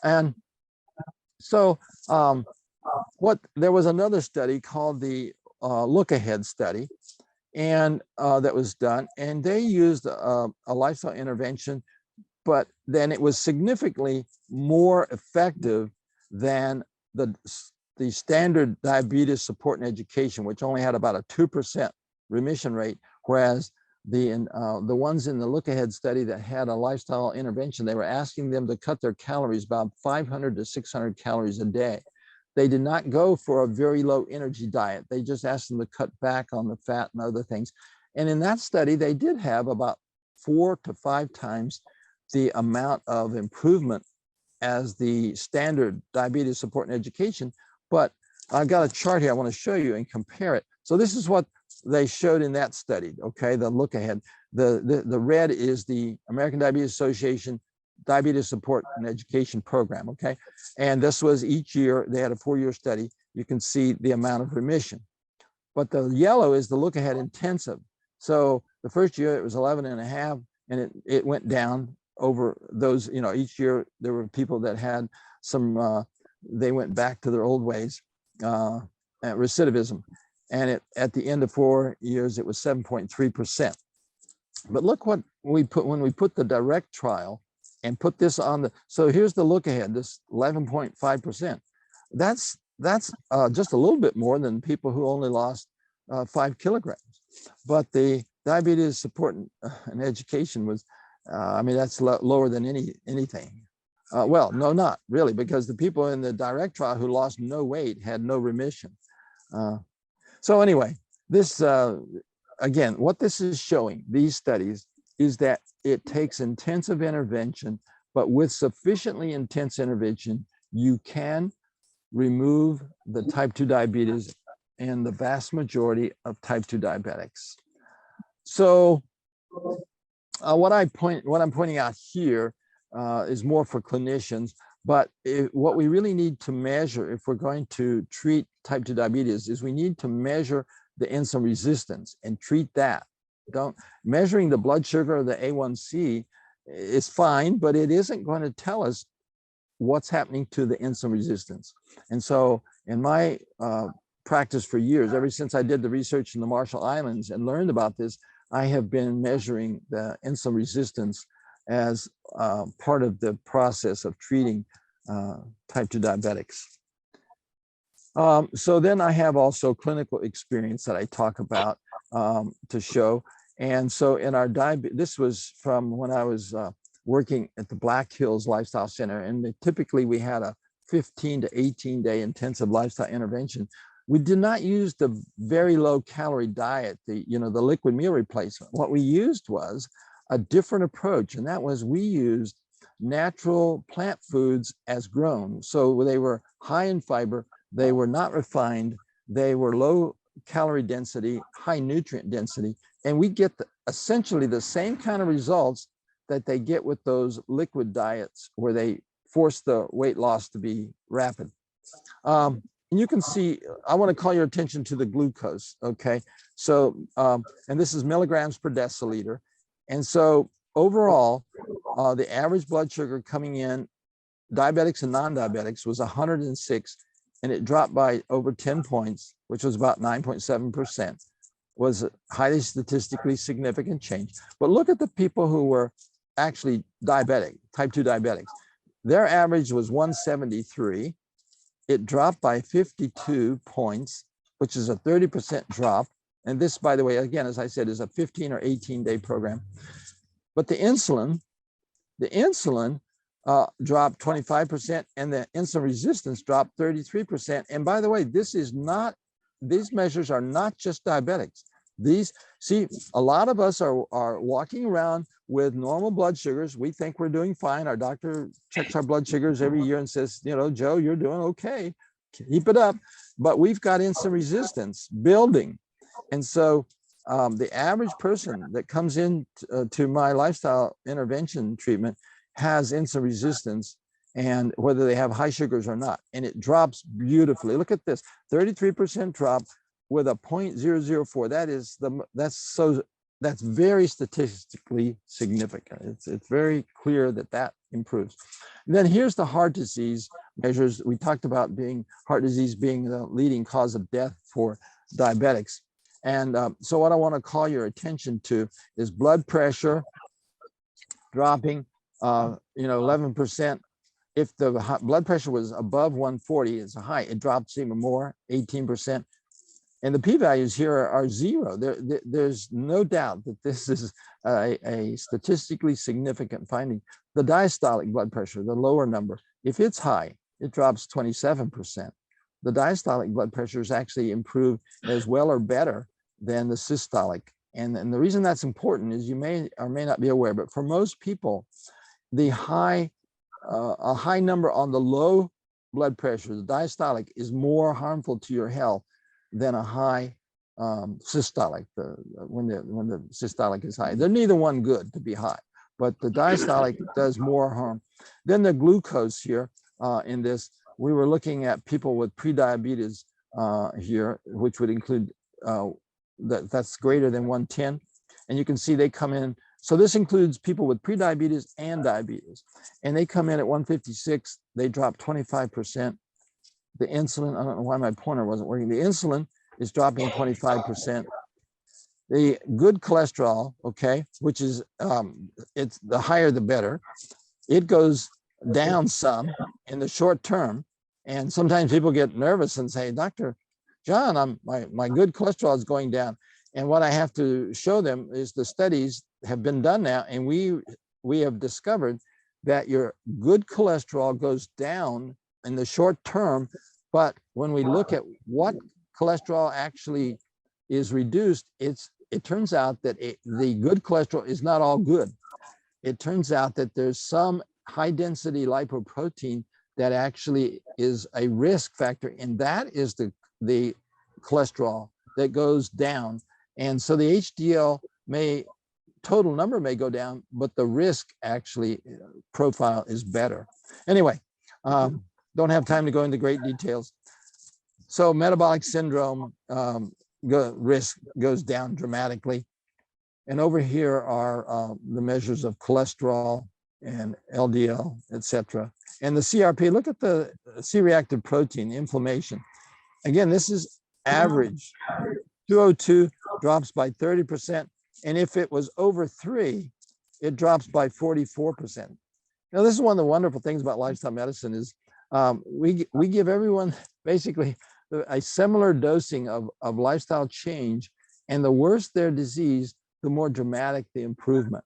And so there was another study called the Look Ahead study, and that was done, and they used a lifestyle intervention, but then it was significantly more effective than the standard diabetes support and education, which only had about a 2% remission rate, whereas the ones in the Look Ahead study that had a lifestyle intervention, they were asking them to cut their calories about 500 to 600 calories a day. They did not go for a very low energy diet. They just asked them to cut back on the fat and other things. And in that study, they did have about 4 to 5 times the amount of improvement as the standard diabetes support and education. But I've got a chart here I want to show you and compare it. So this is what they showed in that study, okay, the Look Ahead. The red is the American Diabetes Association Diabetes Support and Education Program, okay? And this was each year, they had a 4-year study. You can see the amount of remission. But the yellow is the Look Ahead Intensive. So the first year it was 11.5, and it went down over those, you know, each year there were people that had some, they went back to their old ways, recidivism. And at the end of 4 years, it was 7.3%. But look what we put when we put the DIRECT trial and put this on the, so here's the Look Ahead, this 11.5%. That's just a little bit more than people who only lost 5 kilograms. But the diabetes support and education was, I mean, that's lower than anything. Well, no, not really, because the people in the DIRECT trial who lost no weight had no remission. So anyway, this, again, what this is showing, these studies, is that it takes intensive intervention, but with sufficiently intense intervention, you can remove the type 2 diabetes in the vast majority of type 2 diabetics. So what I'm pointing out here is more for clinicians, but what we really need to measure if we're going to treat type 2 diabetes is we need to measure the insulin resistance and treat that. Measuring the blood sugar or the A1C is fine, but it isn't going to tell us what's happening to the insulin resistance. And so in my practice for years, ever since I did the research in the Marshall Islands and learned about this, I have been measuring the insulin resistance as part of the process of treating type 2 diabetics. So then I have also clinical experience that I talk about to show. And so in our this was from when I was working at the Black Hills Lifestyle Center, and typically we had a 15 to 18 day intensive lifestyle intervention. We did not use the very low calorie diet, the liquid meal replacement. What we used was a different approach, and that was we used natural plant foods as grown. So they were high in fiber, they were not refined, they were low calorie density, high nutrient density, and we get essentially the same kind of results that they get with those liquid diets where they force the weight loss to be rapid. And you can see, I want to call your attention to the glucose, okay? So, and this is milligrams per deciliter. And so overall, the average blood sugar coming in, diabetics and non-diabetics, was 106, and it dropped by over 10 points, which was about 9.7%, was a highly statistically significant change. But look at the people who were actually diabetic, type 2 diabetics. Their average was 173. It dropped by 52 points, which is a 30% drop. And this, by the way, again, as I said, is a 15 or 18 day program. But the insulin dropped 25%, and the insulin resistance dropped 33%. And by the way, these measures are not just diabetics. See, a lot of us are walking around with normal blood sugars. We think we're doing fine. Our doctor checks our blood sugars every year and says, Joe, you're doing okay. Keep it up. But we've got insulin resistance building. And so the average person that comes in to my lifestyle intervention treatment has insulin resistance, and whether they have high sugars or not, and it drops beautifully. Look at this, 33% drop with a 0.004. That's very statistically significant. It's very clear that improves. And then here's the heart disease measures. We talked about heart disease being the leading cause of death for diabetics. And so what I want to call your attention to is blood pressure dropping 11%. If the blood pressure was above 140, it's a high, it drops even more, 18%. And the p-values here are zero. There's no doubt that this is a statistically significant finding. The diastolic blood pressure, the lower number, if it's high, it drops 27%. The diastolic blood pressure is actually improved as well or better than the systolic. And the reason that's important is you may or may not be aware, but for most people, a high number on the low blood pressure, the diastolic, is more harmful to your health than a high systolic, when the systolic is high. They're neither one good to be high, but the diastolic does more harm. Then the glucose here in this, we were looking at people with prediabetes here, which would include that's greater than 110. And you can see they come in. So this includes people with prediabetes and diabetes. And they come in at 156, they drop 25%. The insulin, I don't know why my pointer wasn't working. The insulin is dropping 25%. The good cholesterol, okay, which is, it's the higher the better. It goes down some in the short term. And sometimes people get nervous and say, Dr. John, my good cholesterol is going down. And what I have to show them is the studies have been done now, and we have discovered that your good cholesterol goes down in the short term, but when we look at what cholesterol actually is reduced, it turns out that the good cholesterol is not all good. It turns out that there's some high density lipoprotein that actually is a risk factor, and that is the cholesterol that goes down. And so the HDL total number may go down, but the risk actually profile is better. Anyway, don't have time to go into great details. So metabolic syndrome risk goes down dramatically. And over here are the measures of cholesterol and LDL, etc. And the CRP, look at the C-reactive protein, inflammation. Again, this is average. 202 drops by 30%. And if it was over 3, it drops by 44%. Now, this is one of the wonderful things about lifestyle medicine is we give everyone basically a similar dosing of lifestyle change, and the worse their disease, the more dramatic the improvement.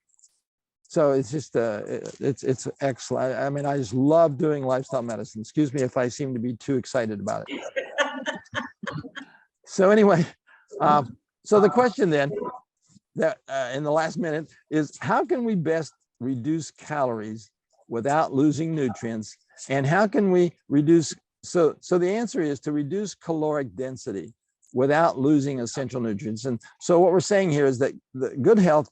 So it's just it's excellent. I mean, I just love doing lifestyle medicine. Excuse me if I seem to be too excited about it. So anyway, so the question then that in the last minute is, how can we best reduce calories without losing nutrients? And how can we reduce, so the answer is to reduce caloric density without losing essential nutrients. And so what we're saying here is that the good health,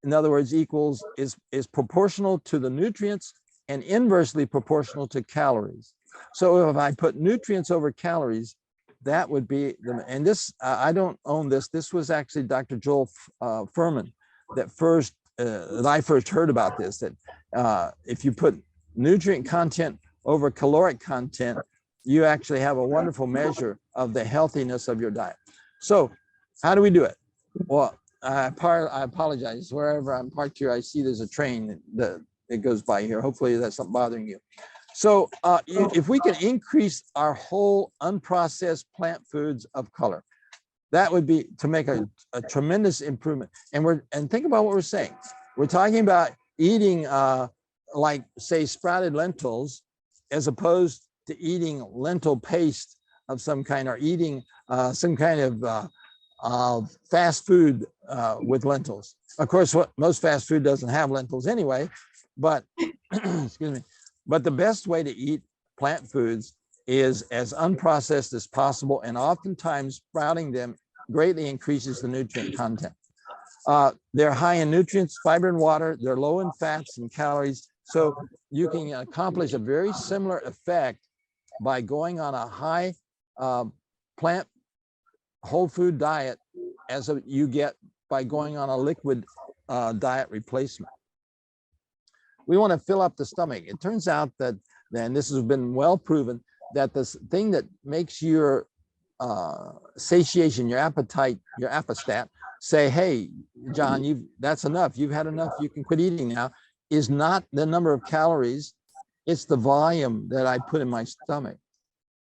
in other words, is proportional to the nutrients and inversely proportional to calories. So if I put nutrients over calories, that would be, and this, I don't own this. This was actually Dr. Joel Fuhrman that I first heard about this, that if you put nutrient content over caloric content, you actually have a wonderful measure of the healthiness of your diet. So how do we do it? Well, I apologize. Wherever I'm parked here, I see there's a train that goes by here. Hopefully that's not bothering you. So if we can increase our whole unprocessed plant foods of color, that would be to make a tremendous improvement. And think about what we're saying. We're talking about eating like, say, sprouted lentils, as opposed to eating lentil paste of some kind, or eating some kind of fast food with lentils. Of course, most fast food doesn't have lentils anyway, but excuse me. But the best way to eat plant foods is as unprocessed as possible, and oftentimes sprouting them greatly increases the nutrient content. They're high in nutrients, fiber, and water. They're low in fats and calories. So you can accomplish a very similar effect by going on a high plant whole food diet as you get by going on a liquid diet replacement. We want to fill up the stomach. It turns out that, and this has been well proven, that the thing that makes your satiation, your appetite, your appestat, say, hey, John, that's enough. You've had enough. You can quit eating now, is not the number of calories. It's the volume that I put in my stomach.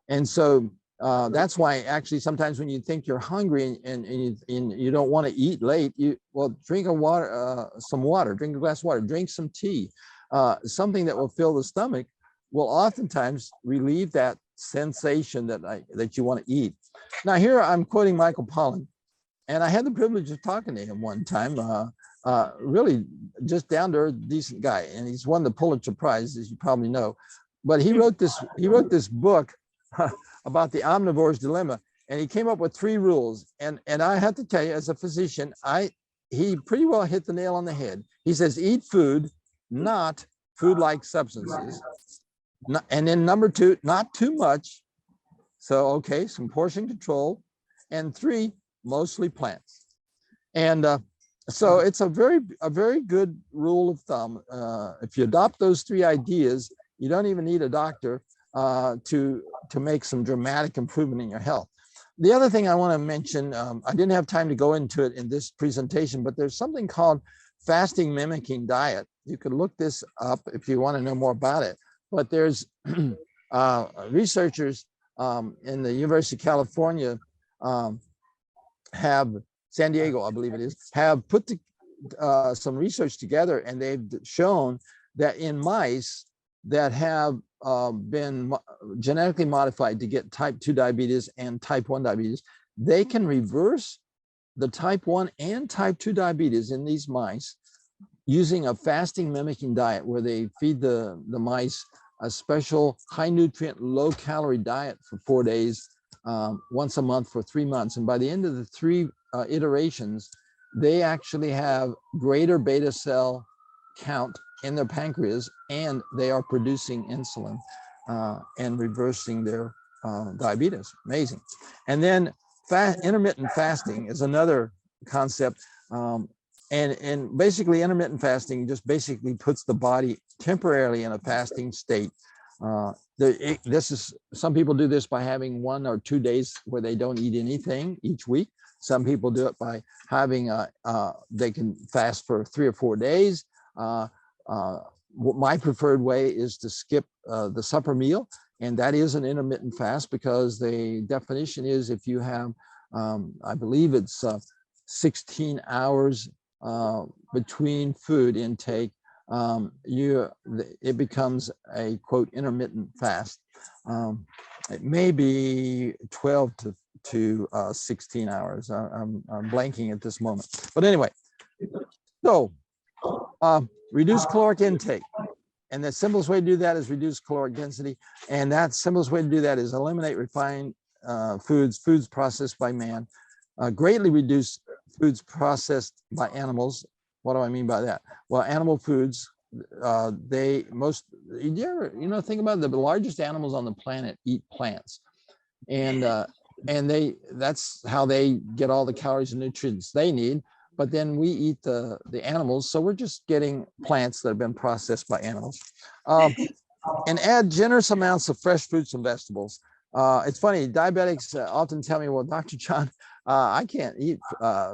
And so that's why actually sometimes when you think you're hungry and you don't want to eat late, drink some water, drink a glass of water, drink some tea. Something that will fill the stomach will oftentimes relieve that sensation that you want to eat. Now here I'm quoting Michael Pollan, and I had the privilege of talking to him one time. Really just down to earth, decent guy, and he's won the Pulitzer Prize, as you probably know. But he wrote this book about the omnivore's dilemma, and he came up with 3 rules. And I have to tell you, as a physician, he pretty well hit the nail on the head. He says, eat food, not food-like substances. And then number 2, not too much. So, okay, some portion control. And 3, mostly plants. And so it's a very good rule of thumb. If you adopt those 3 ideas, you don't even need a doctor to make some dramatic improvement in your health. The other thing I want to mention, I didn't have time to go into it in this presentation, but there's something called fasting mimicking diet. You can look this up if you want to know more about it. But there's researchers in the University of California have, San Diego, I believe it is, have put some research together, and they've shown that in mice that have been genetically modified to get type 2 diabetes and type 1 diabetes, they can reverse the type 1 and type 2 diabetes in these mice using a fasting mimicking diet, where they feed the mice a special high nutrient, low calorie diet for 4 days, once a month for 3 months. And by the end of the 3 iterations, they actually have greater beta cell count in their pancreas, and they are producing insulin and reversing their diabetes. Amazing. And then intermittent fasting is another concept. And basically intermittent fasting just basically puts the body temporarily in a fasting state This is, some people do this by having 1 or 2 days where they don't eat anything each week. Some people do it by having they can fast for 3 or 4 days. My preferred way is to skip the supper meal, and that is an intermittent fast, because the definition is if you have, I believe it's 16 hours between food intake, it becomes a quote intermittent fast. It may be 12 to 16 hours. I'm blanking at this moment, but anyway. So reduce caloric intake, and the simplest way to do that is reduce caloric density, and that simplest way to do that is eliminate refined foods processed by man, greatly reduce foods processed by animals. What do I mean by that? Well, animal foods, think about it, the largest animals on the planet eat plants, and that's how they get all the calories and nutrients they need. But then we eat the animals, so we're just getting plants that have been processed by animals. And add generous amounts of fresh fruits and vegetables. It's funny, diabetics often tell me, well, Dr. John, I can't eat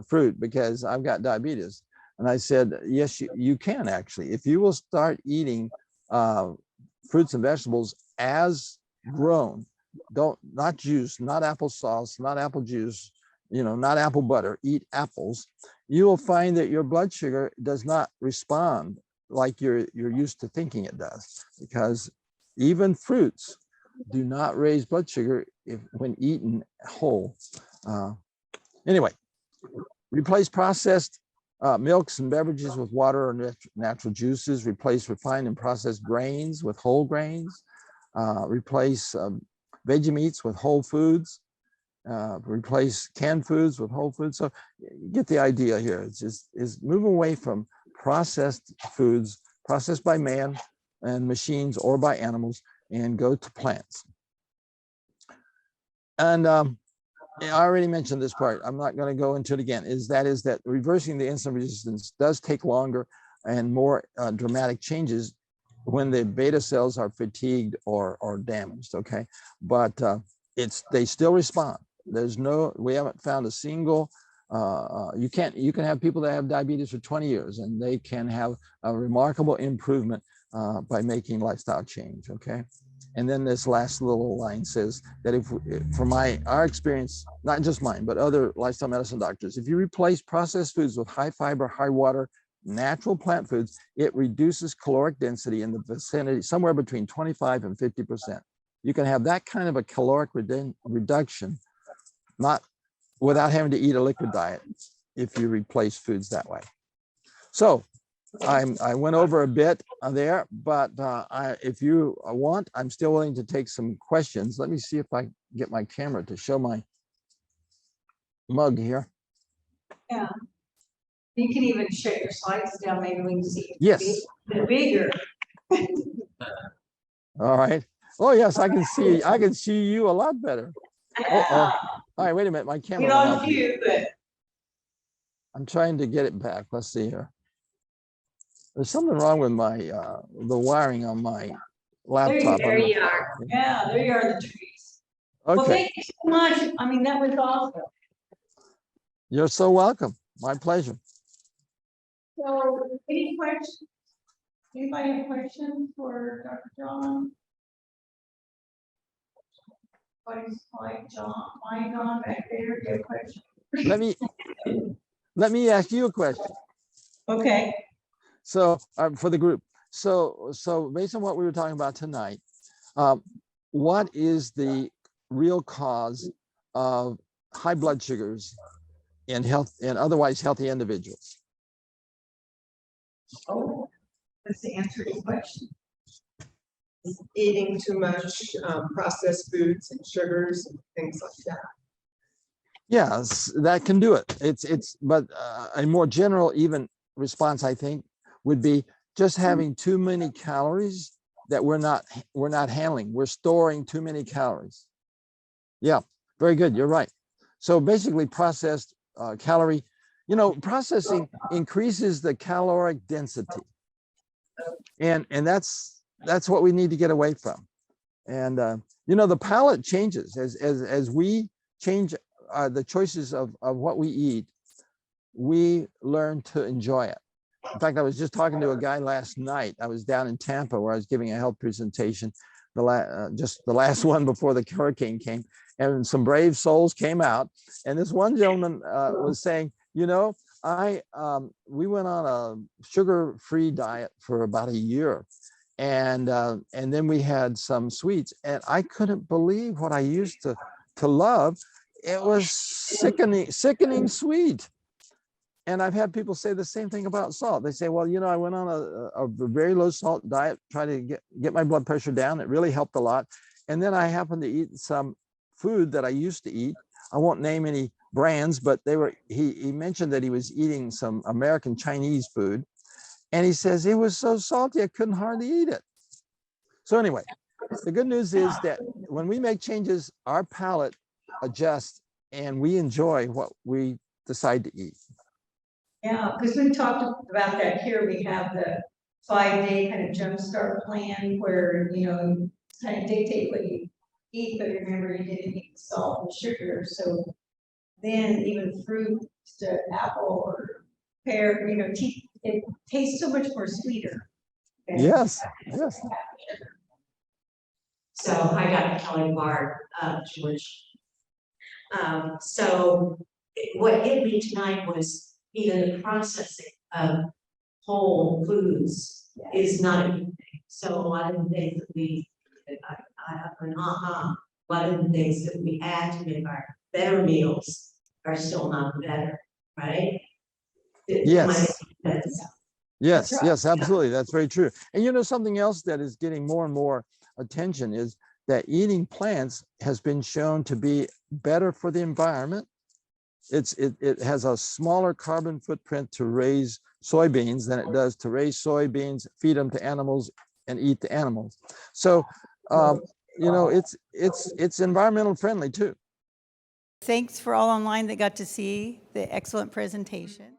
fruit because I've got diabetes. And I said, yes, you can actually. If you will start eating fruits and vegetables as grown, not juice, not applesauce, not apple juice, not apple butter, eat apples, you will find that your blood sugar does not respond like you're used to thinking it does, because even fruits do not raise blood sugar when eaten whole. Anyway, replace processed milks and beverages with water or natural juices. Replace refined and processed grains with whole grains. Replace veggie meats with whole foods. Replace canned foods with whole foods. So you get the idea here. It's just move away from processed foods, processed by man and machines or by animals, and go to plants. And I already mentioned this part. I'm not going to go into it again. That reversing the insulin resistance does take longer and more dramatic changes when the beta cells are fatigued or damaged. Okay, but they still respond. We haven't found a single. You can have people that have diabetes for 20 years and they can have a remarkable improvement by making lifestyle change. Okay. And then this last little line says that from our experience, not just mine, but other lifestyle medicine doctors, if you replace processed foods with high fiber, high water, natural plant foods, it reduces caloric density in the vicinity, somewhere between 25 and 50%. You can have that kind of a caloric reduction, not without having to eat a liquid diet, if you replace foods that way. So I went over a bit there, but if you want, I'm still willing to take some questions. Let me see if I get my camera to show my mug here. Yeah. You can even shut your slides down, maybe we can see. Yes. Bigger. All right. Oh yes, I can see you a lot better. All right, wait a minute. My camera. On you, but I'm trying to get it back. Let's see here. There's something wrong with my the wiring on my laptop. There you are. Yeah, there you are, the trees. Okay. Well, thank you so much. I mean, that was awesome. You're so welcome. My pleasure. So, any questions? Anybody have questions for Dr. John? John back there, do you have a question? Let me ask you a question. Okay. So for the group, so based on what we were talking about tonight, what is the real cause of high blood sugars in otherwise healthy individuals? Oh, that's the answer to your question. Eating too much processed foods and sugars and things like that. Yes, that can do it. But a more general even response, I think, would be just having too many calories that we're not handling. We're storing too many calories. Yeah, very good. You're right. So basically, processed calorie, processing increases the caloric density, and that's what we need to get away from. You know, the palate changes as we change the choices of what we eat. We learn to enjoy it. In fact, I was just talking to a guy last night. I was down in Tampa where I was giving a health presentation, just the last one before the hurricane came, and some brave souls came out. And this one gentleman was saying, you know, we went on a sugar-free diet for about a year, and then we had some sweets, and I couldn't believe what I used to love. It was sickening sweet. And I've had people say the same thing about salt. They say, well, you know, I went on a very low salt diet, try to get my blood pressure down. It really helped a lot. And then I happened to eat some food that I used to eat. I won't name any brands, but he mentioned that he was eating some American Chinese food. And he says, it was so salty, I couldn't hardly eat it. So anyway, the good news is that when we make changes, our palate adjusts and we enjoy what we decide to eat. Yeah, because we talked about that here. We have the 5-day kind of jumpstart plan where, you know, kind of dictate what you eat, but remember you didn't eat salt and sugar. So then even fruit, to apple or pear, you know, it tastes so much more sweeter. Yes. So hi, Dr. Kelly Bard, George. So what hit me tonight was even the processing of whole foods is not a good thing. So a lot of the things that we, a lot of the things that we add to make our better meals are still not better, right? Yes. Yes, right. yes, absolutely. That's very true. And you know, something else that is getting more and more attention is that eating plants has been shown to be better for the environment. It has a smaller carbon footprint to raise soybeans than it does to raise soybeans, feed them to animals, and eat the animals. So, you know, it's environmental friendly too. Thanks for all online that got to see the excellent presentation.